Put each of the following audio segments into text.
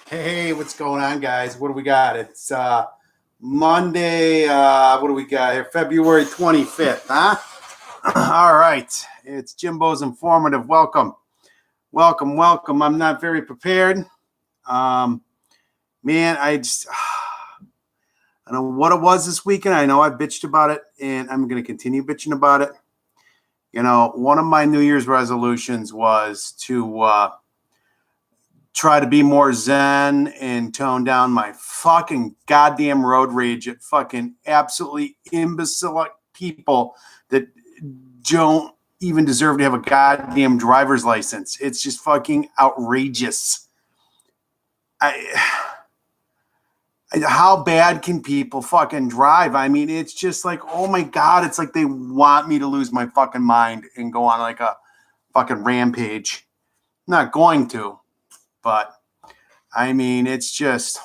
Hey, what's going on, guys? What do we got? It's Monday. What do we got here? February 25th, huh? All right. It's Jimbo's Informative. Welcome. Welcome, welcome. I'm not very prepared. Um, Man, I don't know what it was this weekend. I know I bitched about it, and I'm going to continue bitching about it. You know, one of my New Year's resolutions was to try to be more zen and tone down my fucking goddamn road rage at fucking absolutely imbecile people that don't even deserve to have a goddamn driver's license. It's just fucking outrageous. How bad can people fucking drive? I mean, it's just like, oh my God, it's like they want me to lose my fucking mind and go on like a fucking rampage. I'm not going to, but I mean, it's just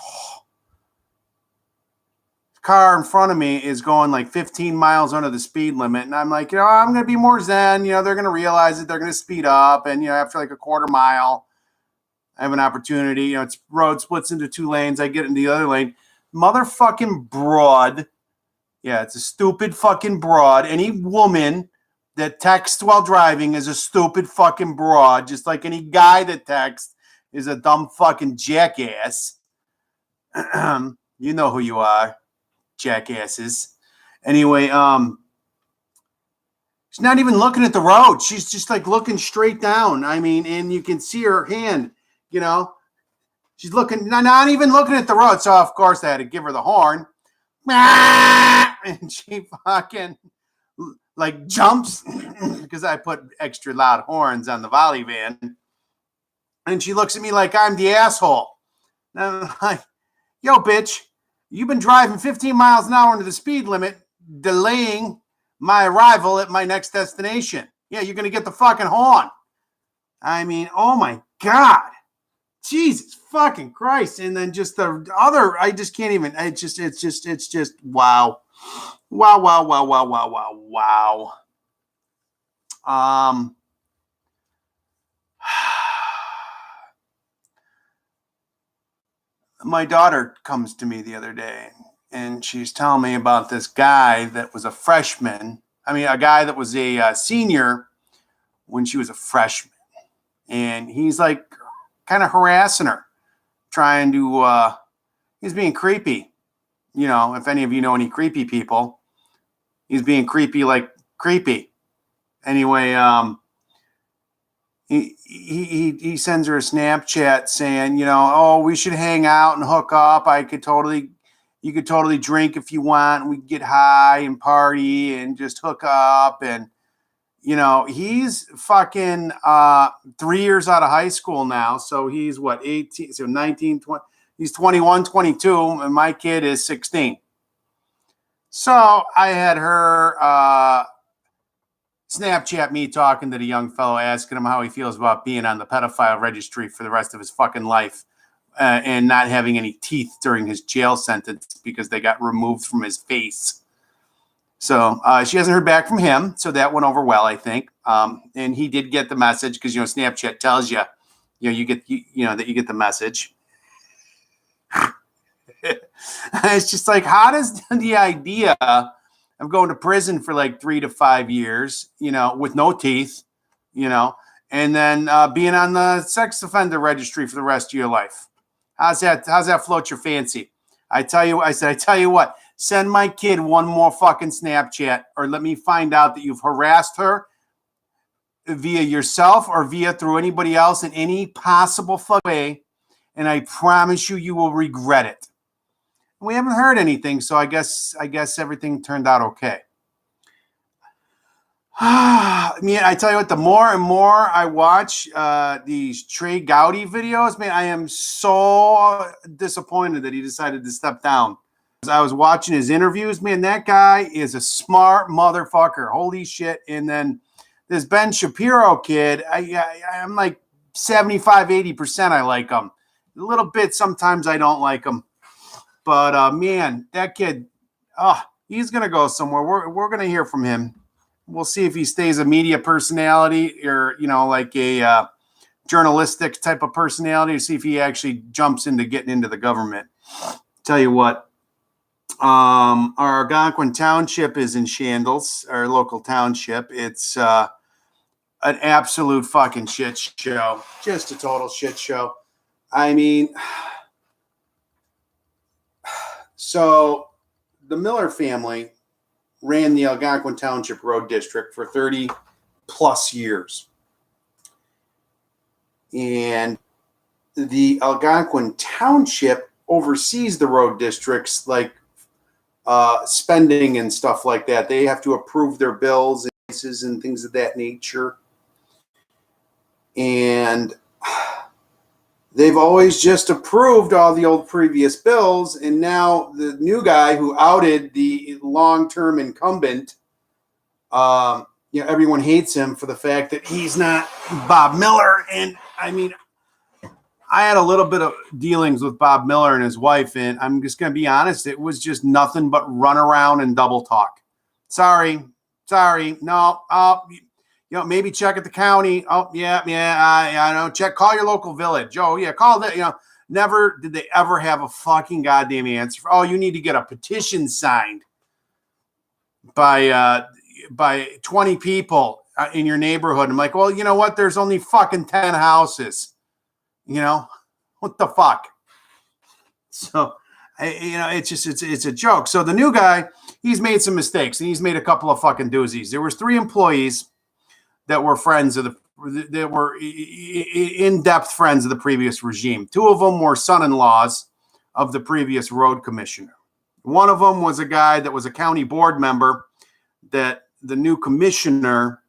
car in front of me is going like 15 miles under the speed limit. And I'm like, I'm going to be more zen. They're going to realize that they're going to speed up. And, after like a quarter mile, I have an opportunity. It's road splits into two lanes. I get into the other lane. Motherfucking broad. Yeah, it's a stupid fucking broad. Any woman that texts while driving is a stupid fucking broad, just like any guy that texts is a dumb fucking jackass. You know who you are, jackasses. Anyway, she's not even looking at the road. She's just like looking straight down. I mean, and you can see her hand, she's looking, not even looking at the road. So of course I had to give her the horn. And she fucking like jumps because I put extra loud horns on the volley van. And she looks at me like I'm the asshole. And I'm like, yo, bitch, you've been driving 15 miles an hour into the speed limit, delaying my arrival at my next destination. Yeah, you're going to get the fucking horn. I mean, oh my God. Jesus fucking Christ. And then just the other, I just can't even, it's just, wow. Wow, wow, wow, wow, wow, wow, wow. My daughter comes to me the other day and she's telling me about this guy that was a freshman. I mean, a guy that was a senior when she was a freshman. And he's like kind of harassing her, trying to, he's being creepy. If any of you know any creepy people, he's being creepy like creepy. Anyway, he sends her a Snapchat saying, we should hang out and hook up. You could totally drink if you want. And we could get high and party and just hook up. And, he's fucking 3 years out of high school now. So he's 18, so 19, 20, he's 21, 22. And my kid is 16. So I had her, Snapchat me talking to the young fellow, asking him how he feels about being on the pedophile registry for the rest of his fucking life and not having any teeth during his jail sentence because they got removed from his face. So she hasn't heard back from him. So that went over well, I think. And he did get the message because, Snapchat tells you, you get the message. It's just like, how does the idea of going to prison for like 3 to 5 years, with no teeth, and then being on the sex offender registry for the rest of your life? How's that float your fancy? I tell you what, send my kid one more fucking Snapchat or let me find out that you've harassed her via yourself or via through anybody else in any possible way. And I promise you will regret it. We haven't heard anything, so I guess everything turned out okay. I tell you what, the more and more I watch these Trey Gowdy videos, man, I am so disappointed that he decided to step down. As I was watching his interviews, man, that guy is a smart motherfucker. Holy shit. And then this Ben Shapiro kid, I'm like 75, 80% I like him. A little bit sometimes I don't like him. But, man, that kid, he's going to go somewhere. We're going to hear from him. We'll see if he stays a media personality or, like a journalistic type of personality to see if he actually jumps into getting into the government. Tell you what, our Algonquin Township is in shambles, our local township. It's an absolute fucking shit show. Just a total shit show. I mean, so the Miller family ran the Algonquin Township Road District for 30 plus years. And the Algonquin Township oversees the road districts, like spending and stuff like that. They have to approve their bills and things of that nature. And they've always just approved all the old previous bills. And now the new guy who outed the long-term incumbent, everyone hates him for the fact that he's not Bob Miller. And I mean, I had a little bit of dealings with Bob Miller and his wife, and I'm just going to be honest. It was just nothing but run around and double talk. Sorry. No. Maybe check at the county. Oh, yeah. I know. Check. Call your local village. Oh, yeah. Call that. Never did they ever have a fucking goddamn answer. Oh, you need to get a petition signed by 20 people in your neighborhood. I'm like, well, you know what? There's only fucking 10 houses. What the fuck? So, it's a joke. So the new guy, he's made some mistakes, and he's made a couple of fucking doozies. There was 3 employees that were that were in-depth friends of the previous regime. 2 of them were son-in-laws of the previous road commissioner. One of them was a guy that was a county board member that the new commissioner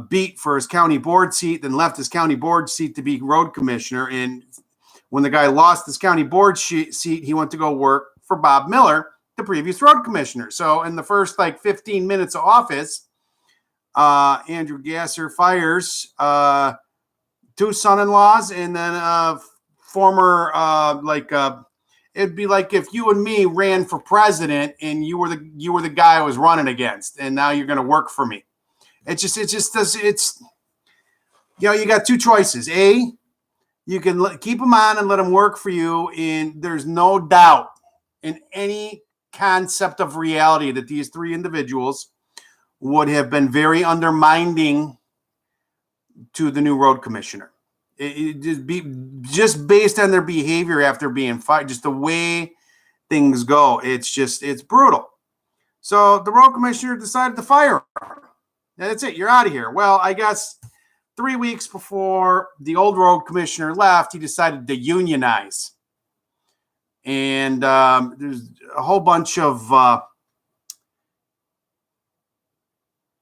beat for his county board seat, then left his county board seat to be road commissioner. And when the guy lost his county board seat, he went to go work for Bob Miller, the previous road commissioner. So in the first 15 minutes of office, Andrew Gasser fires 2 son-in-laws, and then former it'd be like if you and me ran for president and you were the guy I was running against, and now you're going to work for me. You got 2 choices. A, you can keep them on and let them work for you. And there's no doubt in any concept of reality that these 3 individuals would have been very undermining to the new road commissioner. Just based on their behavior after being fired, just the way things go. It's brutal. So the road commissioner decided to fire her. That's it. You're out of here. Well, I guess 3 weeks before the old road commissioner left, he decided to unionize. And there's a whole bunch of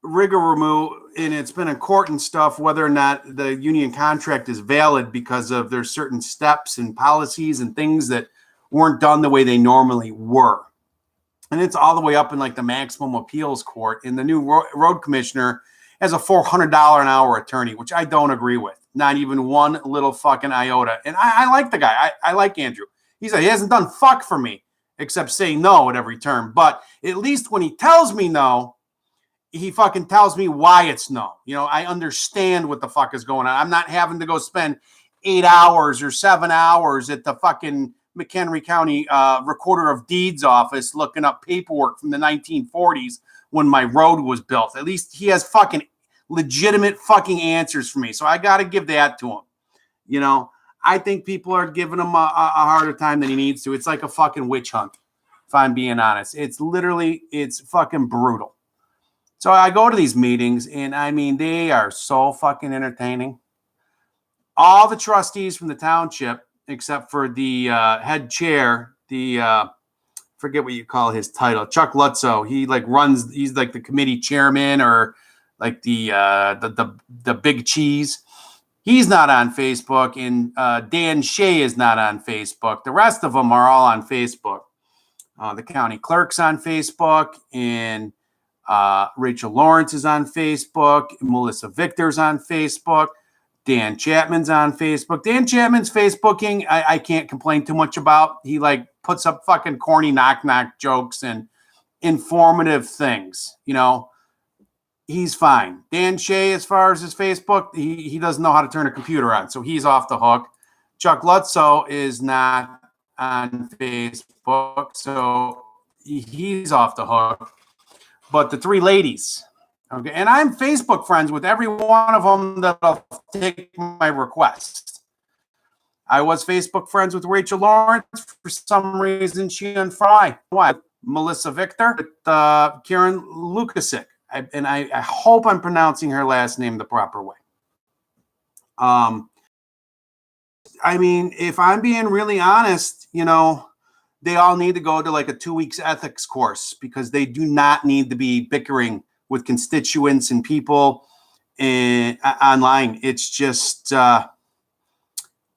rigmarole, and it's been in court and stuff, whether or not the union contract is valid because of there's certain steps and policies and things that weren't done the way they normally were. And it's all the way up in the maximum appeals court. And the new road commissioner has a $400 an hour attorney, which I don't agree with. Not even one little fucking iota. And I like the guy. I like Andrew. He hasn't done fuck for me except say no at every turn. But at least when he tells me no, he fucking tells me why it's no. I understand what the fuck is going on. I'm not having to go spend 8 hours or 7 hours at the fucking McHenry County Recorder of Deeds office looking up paperwork from the 1940s when my road was built. At least he has fucking legitimate fucking answers for me. So I got to give that to him. I think people are giving him a harder time than he needs to. It's like a fucking witch hunt, if I'm being honest. It's fucking brutal. So I go to these meetings, and I mean, they are so fucking entertaining. All the trustees from the township, except for the head chair, forget what you call his title, Chuck Lutzow. He he's like the committee chairman or like the big cheese. He's not on Facebook, and Dan Shea is not on Facebook. The rest of them are all on Facebook. The county clerk's on Facebook, and Rachel Lawrence is on Facebook. Melissa Victor's on Facebook. Dan Chapman's on Facebook. Dan Chapman's Facebooking, I can't complain too much about. He puts up fucking corny knock-knock jokes and informative things. he's fine. Dan Shea, as far as his Facebook, he doesn't know how to turn a computer on, so he's off the hook. Chuck Lutzow is not on Facebook, so he's off the hook. But the three ladies, okay, and I'm Facebook friends with every one of them that'll take my request. I was Facebook friends with Rachel Lawrence. For some reason, she unfriended. Why? Melissa Victor, with Karen Lukasik. I hope I'm pronouncing her last name the proper way. I mean, if I'm being really honest, they all need to go to like a 2 weeks ethics course, because they do not need to be bickering with constituents and people online. It's just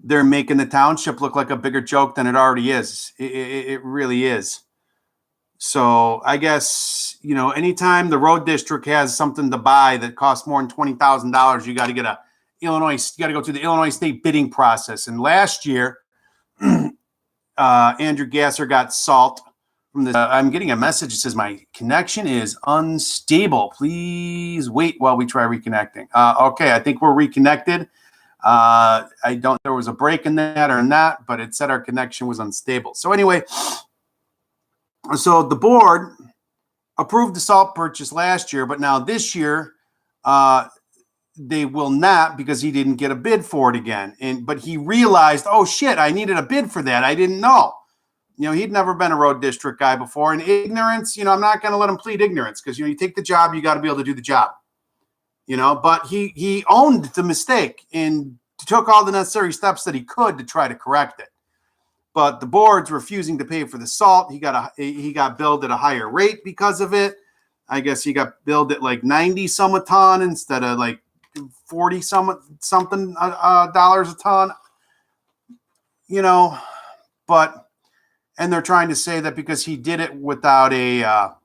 they're making the township look like a bigger joke than it already is. It really is. So I guess, anytime the road district has something to buy that costs more than $20,000, you got to go through the Illinois state bidding process. And last year, Andrew Gasser got salt from this. I'm getting a message that says my connection is unstable. Please wait while we try reconnecting. Okay, I think we're reconnected. I don't know if there was a break in that or not, but it said our connection was unstable. So anyway, so the board approved the salt purchase last year, but now this year they will not, because he didn't get a bid for it again. But he realized, oh shit, I needed a bid for that. I didn't know. He'd never been a road district guy before. And ignorance, I'm not going to let him plead ignorance, because you take the job, you got to be able to do the job. But he owned the mistake and took all the necessary steps that he could to try to correct it. But the board's refusing to pay for the salt. He got billed at a higher rate because of it. I guess he got billed at like 90 some a ton instead of like 40 something dollars a ton. But and they're trying to say that because he did it without the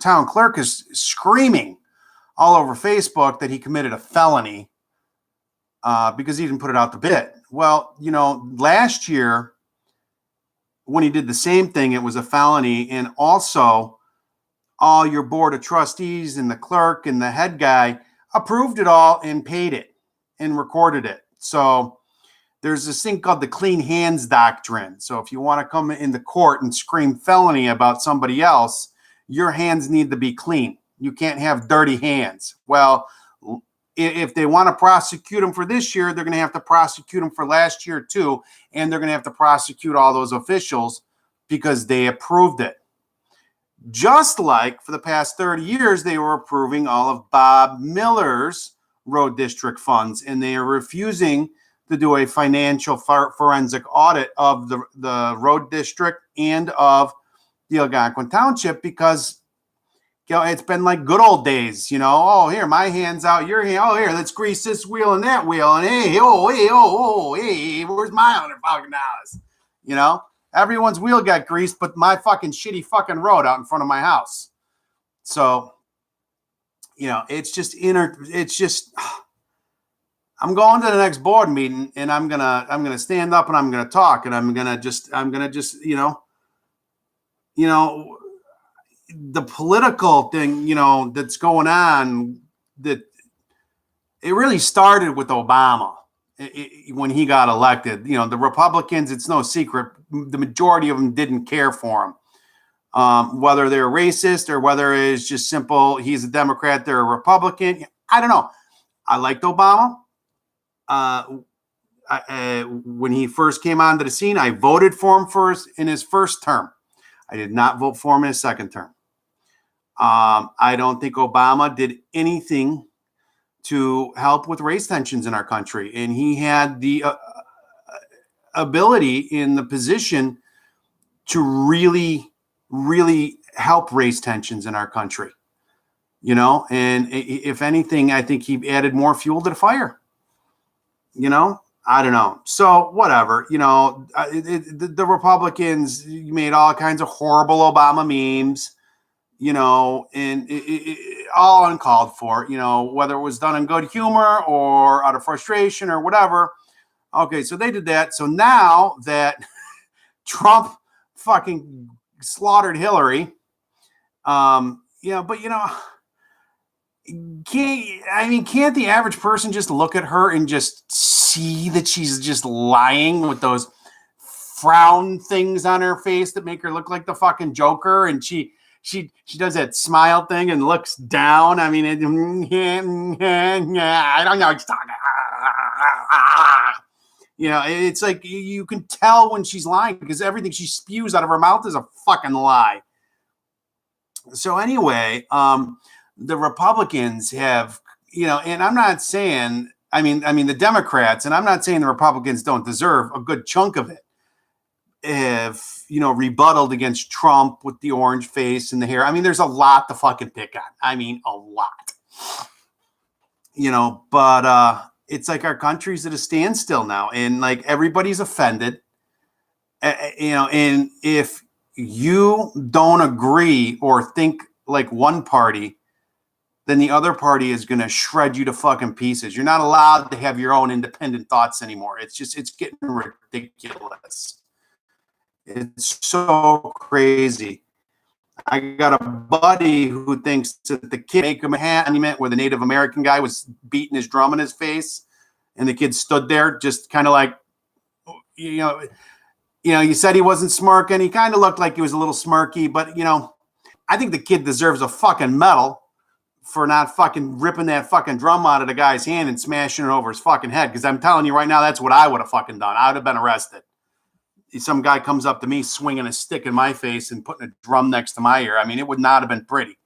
town clerk is screaming all over Facebook that he committed a felony because he didn't put it out the bid. Well, last year when he did the same thing, it was a felony. And also all your board of trustees and the clerk and the head guy approved it all and paid it and recorded it. So there's this thing called the clean hands doctrine. So if you want to come into court and scream felony about somebody else, your hands need to be clean. You can't have dirty hands. Well, if they want to prosecute him for this year, they're going to have to prosecute him for last year too. And they're going to have to prosecute all those officials because they approved it. Just like for the past 30 years, they were approving all of Bob Miller's road district funds, and they are refusing to do a financial forensic audit of the road district and of the Algonquin Township because it's been like good old days, Oh, here, my hand's out, your hand. Oh, here, let's grease this wheel and that wheel. And hey, where's my $100,000? Everyone's wheel got greased, but my fucking shitty fucking road out in front of my house. So, it's just I'm going to the next board meeting and I'm gonna stand up and I'm gonna talk and I'm gonna just the political thing, that's going on, that it really started with Obama when he got elected. The Republicans, it's no secret, the majority of them didn't care for him, whether they're racist or whether it's just simple, he's a Democrat, they're a Republican. I don't know. I liked Obama. When he first came onto the scene, I voted for him in his first term. I did not vote for him in his second term. I don't think Obama did anything to help with race tensions in our country. And he had the ability in the position to really, really help race tensions in our country. And if anything, I think he added more fuel to the fire. I don't know. So whatever, the Republicans made all kinds of horrible Obama memes, and it all uncalled for, whether it was done in good humor or out of frustration or whatever. Okay, so they did that. So now that Trump fucking slaughtered Hillary, but can't the average person just look at her and just see that she's just lying with those frown things on her face that make her look like the fucking Joker, and she does that smile thing and looks down. I mean, I don't know. It's like you can tell when she's lying because everything she spews out of her mouth is a fucking lie. So anyway, the Republicans have, and I'm not saying, I mean the Democrats, and I'm not saying the Republicans don't deserve a good chunk of it, have, rebutted against Trump with the orange face and the hair. I mean, there's a lot to fucking pick on. I mean, a lot, but it's like our country's at a standstill now, and like everybody's offended, and if you don't agree or think like one party, then the other party is going to shred you to fucking pieces. You're not allowed to have your own independent thoughts anymore. It's getting ridiculous. It's so crazy. I got a buddy who thinks that the kid make him a monument where the Native American guy was beating his drum in his face, and the kid stood there just kind of like, you said he wasn't smirking. He kind of looked like he was a little smirky, but I think the kid deserves a fucking medal for not fucking ripping that fucking drum out of the guy's hand and smashing it over his fucking head. Because I'm telling you right now, that's what I would have fucking done. I would have been arrested. Some guy comes up to me swinging a stick in my face and putting a drum next to my ear. I mean, it would not have been pretty.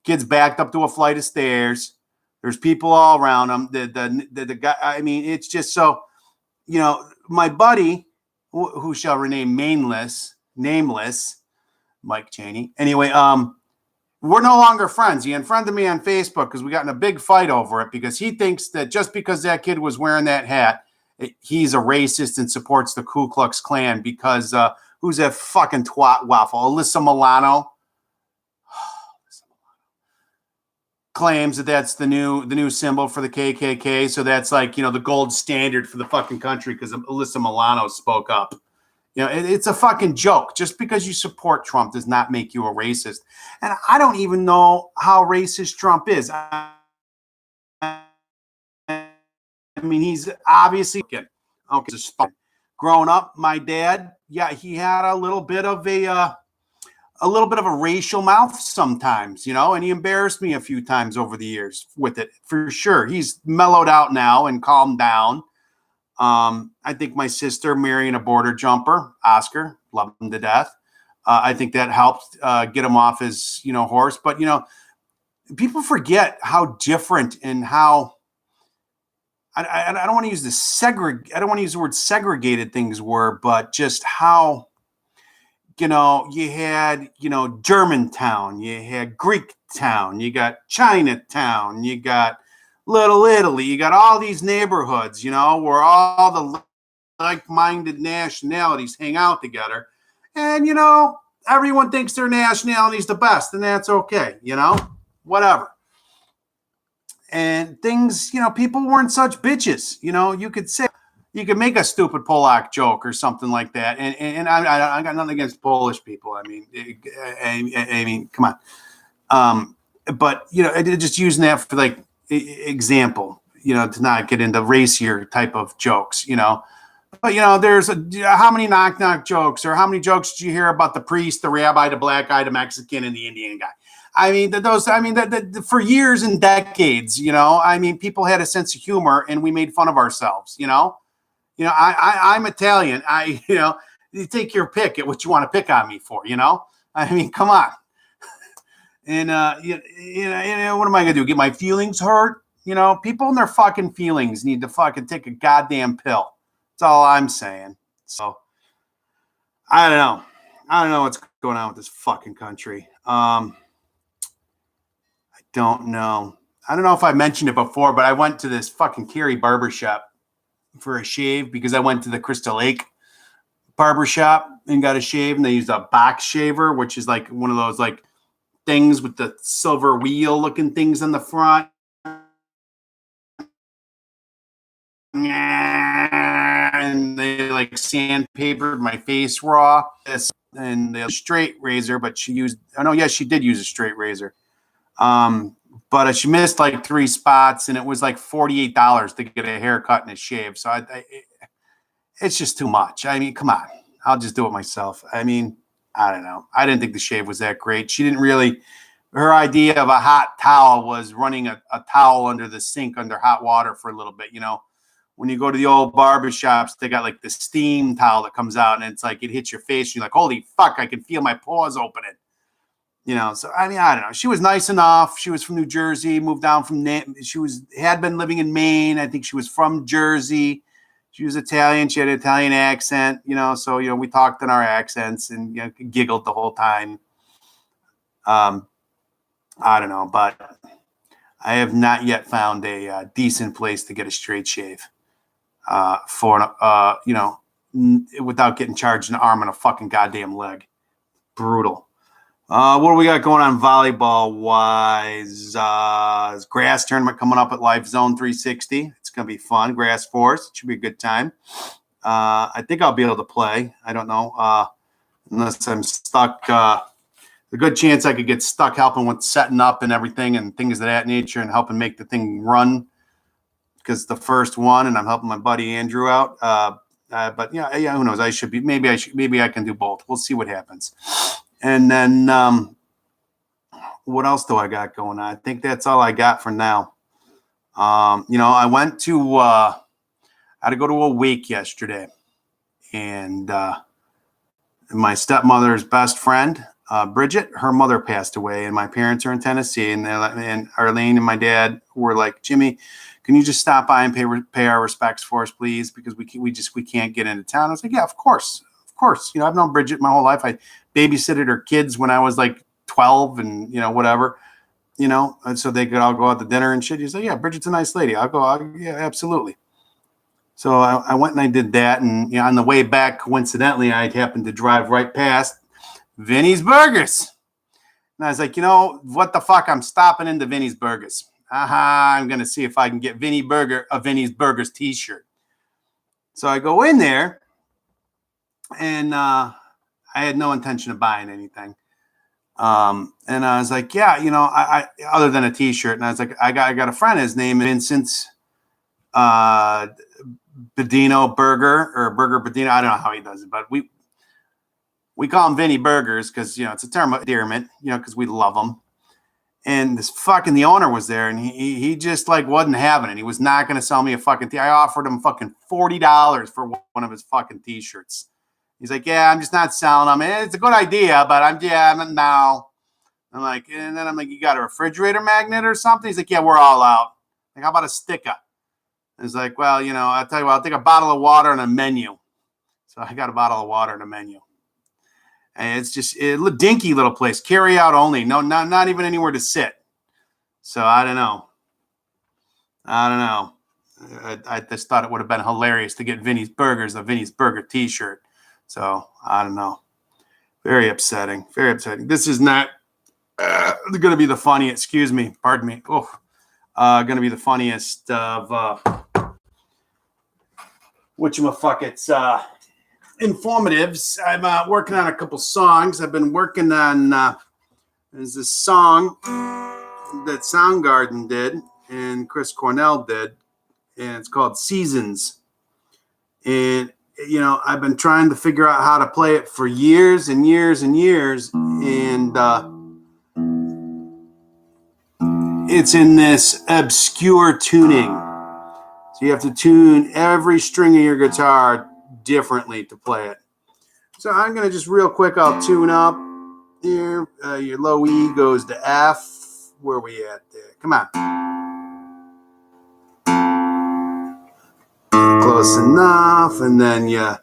Kid's backed up to a flight of stairs. There's people all around him. The guy. I mean, it's just so. My buddy, who shall remain nameless, Mike Cheney. Anyway, we're no longer friends. He unfriended me on Facebook because we got in a big fight over it because he thinks that just because that kid was wearing that hat, he's a racist and supports the Ku Klux Klan because who's that fucking twat waffle? Alyssa Milano claims that that's the new symbol for the KKK. So that's like, the gold standard for the fucking country because Alyssa Milano spoke up. It's a fucking joke. Just because you support Trump does not make you a racist. And I don't even know how racist Trump is. I mean, he's obviously okay. Just growing up, my dad, he had a little bit of a racial mouth sometimes, and he embarrassed me a few times over the years with it, for sure. He's mellowed out now and calmed down. I think my sister marrying a border jumper, Oscar, love him to death. I think that helped get him off his, horse. But, people forget how different and how I don't want to use I don't want to use the word segregated things were, but just how, you had, Germantown, you had Greek town, you got Chinatown, you got Little Italy, you got all these neighborhoods, where all the like-minded nationalities hang out together. And, everyone thinks their nationality is the best, and that's okay, whatever. And things, people weren't such bitches. You could make a stupid Polak joke or something like that. And I got nothing against Polish people. I mean, come on. But, just using that for like example, to not get into racier type of jokes, But, there's how many knock-knock jokes or how many jokes did you hear about the priest, the rabbi, the black guy, the Mexican, and the Indian guy? I mean, for years and decades, people had a sense of humor and we made fun of ourselves, I'm Italian. You take your pick at what you want to pick on me for, I mean, come on. And, what am I going to do? Get my feelings hurt? People in their fucking feelings need to fucking take a goddamn pill. That's all I'm saying. So, I don't know. I don't know what's going on with this fucking country. I don't know. I don't know if I mentioned it before, but I went to this fucking Cary barbershop for a shave because I went to the Crystal Lake barbershop and got a shave, and they used a box shaver, which is like one of those like things with the silver wheel looking things on the front. And they like sandpapered my face raw. And the straight razor, but she did use a straight razor. but she missed like 3 spots, and it was like $48 to get a haircut and a shave. So it's just too much. I mean, come on, I'll just do it myself. I mean, I don't know. I didn't think the shave was that great. She didn't really. Her idea of a hot towel was running a towel under the sink under hot water for a little bit. You know, when you go to the old barber shops, they got like the steam towel that comes out, and it's like it hits your face. And you're like, holy fuck, I can feel my paws opening. You know, so I mean, I don't know. She was nice enough. She was from New Jersey, moved down from had been living in Maine. I think she was from Jersey. She was Italian. She had an Italian accent, you know. So, you know, we talked in our accents and, you know, giggled the whole time. I don't know, but I have not yet found a decent place to get a straight shave for, you know, without getting charged an arm and a fucking goddamn leg. Brutal. What do we got going on volleyball wise? Grass tournament coming up at Life Zone 360. It's going to be fun. Grass Force. It should be a good time. I think I'll be able to play. I don't know. Unless I'm stuck. A good chance I could get stuck helping with setting up and everything and things of that nature and helping make the thing run because the first one, and I'm helping my buddy Andrew out. But yeah, who knows? Maybe I can do both. We'll see what happens. And then what else do I got going on? I think that's all I got for now. You know, I went to I had to go to a wake yesterday, and my stepmother's best friend, Bridget, her mother passed away, and my parents are in Tennessee, and Arlene and my dad were like, Jimmy, can you just stop by and pay our respects for us, please? Because we can't get into town. I was like, yeah, of course. You know, I've known Bridget my whole life. I babysitted her kids when I was like 12 and, you know, whatever, you know, and so they could all go out to dinner and shit. He's like, yeah, Bridget's a nice lady. Yeah, absolutely. So I went and I did that. And, you know, on the way back, coincidentally, I happened to drive right past Vinny's Burgers. And I was like, you know, what the fuck? I'm stopping into Vinny's Burgers. I'm going to see if I can get a Vinny's Burgers t-shirt. So I go in there. And I had no intention of buying anything. And I was like, yeah, you know, I other than a t-shirt. And I was like, I got a friend. His name is Vincent Bedino Burger or Burger Bedino. I don't know how he does it, but we call him Vinny Burgers because, you know, it's a term of endearment, you know, because we love him. And the owner was there, and he just like wasn't having it. He was not going to sell me a fucking I offered him fucking $40 for one of his fucking t-shirts. He's like, yeah, I'm just not selling them. It's a good idea, but no. I'm like, and then I'm like, you got a refrigerator magnet or something? He's like, yeah, we're all out. Like, how about a sticker? He's like, well, you know, I'll tell you what, I'll take a bottle of water and a menu. So I got a bottle of water and a menu. And it's just a dinky little place, carry out only. No, not even anywhere to sit. So I don't know. I just thought it would have been hilarious to get Vinny's Burgers, a Vinny's Burger t-shirt. So I don't know. Very upsetting. Very upsetting. This is not going to be the funniest. Excuse me. Pardon me. Going to be the funniest of whatchamaffuckits informatives. I'm working on a couple songs. I've been working on there's this song that Soundgarden did and Chris Cornell did, and it's called Seasons. And you know, I've been trying to figure out how to play it for years and years and years, and it's in this obscure tuning. So you have to tune every string of your guitar differently to play it. So I'm going to just real quick, I'll tune up here. Your low E goes to F. Where are we at there? Come on. Close enough. And then your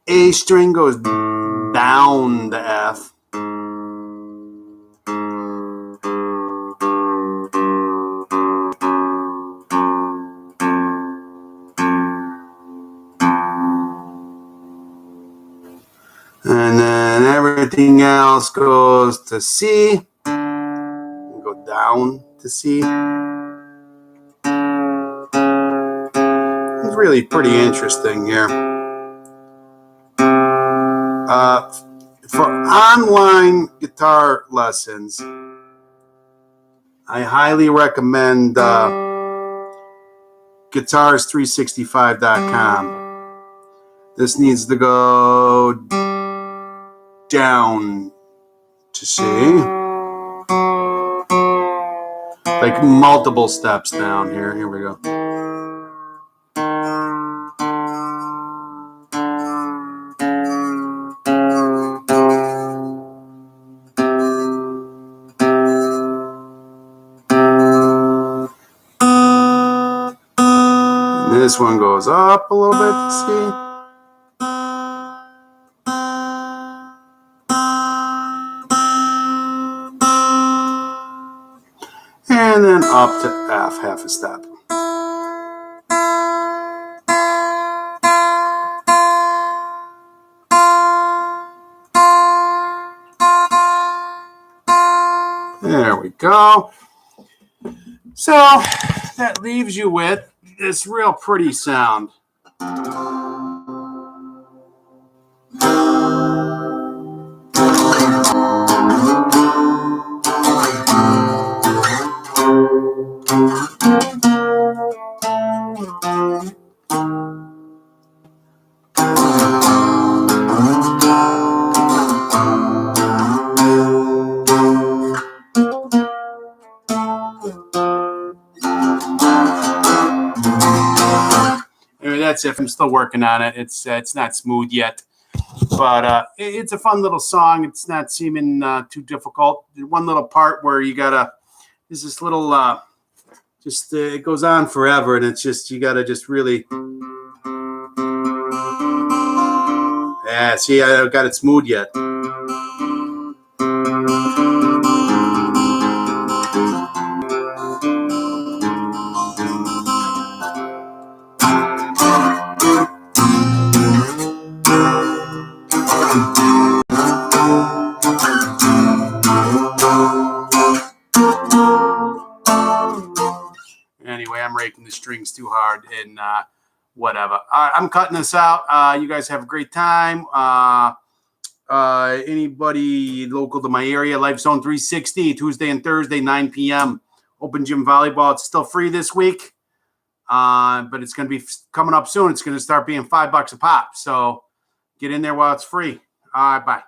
A string goes down to F. And then everything else goes to C. Go down to C. It's really pretty interesting here. For online guitar lessons, I highly recommend guitars365.com. This needs to go down to C. Like multiple steps down here. Here we go. This one goes up a little bit, see? And then up to F, half a step. There we go. So that leaves you with this real pretty sound. Anyway, that's it. I'm still working on it. It's not smooth yet, but it's a fun little song. It's not seeming too difficult. One little part where you gotta, there's this little, it goes on forever, and it's just, you gotta just really, yeah. See, I haven't got it smooth yet. Anyway, I'm raking the strings too hard and whatever. I'm cutting this out. You guys have a great time. Anybody local to my area, Life Zone 360, Tuesday and Thursday, 9 p.m. Open gym volleyball. It's still free this week, but it's going to be coming up soon. It's going to start being $5 a pop. So get in there while it's free. All right, bye.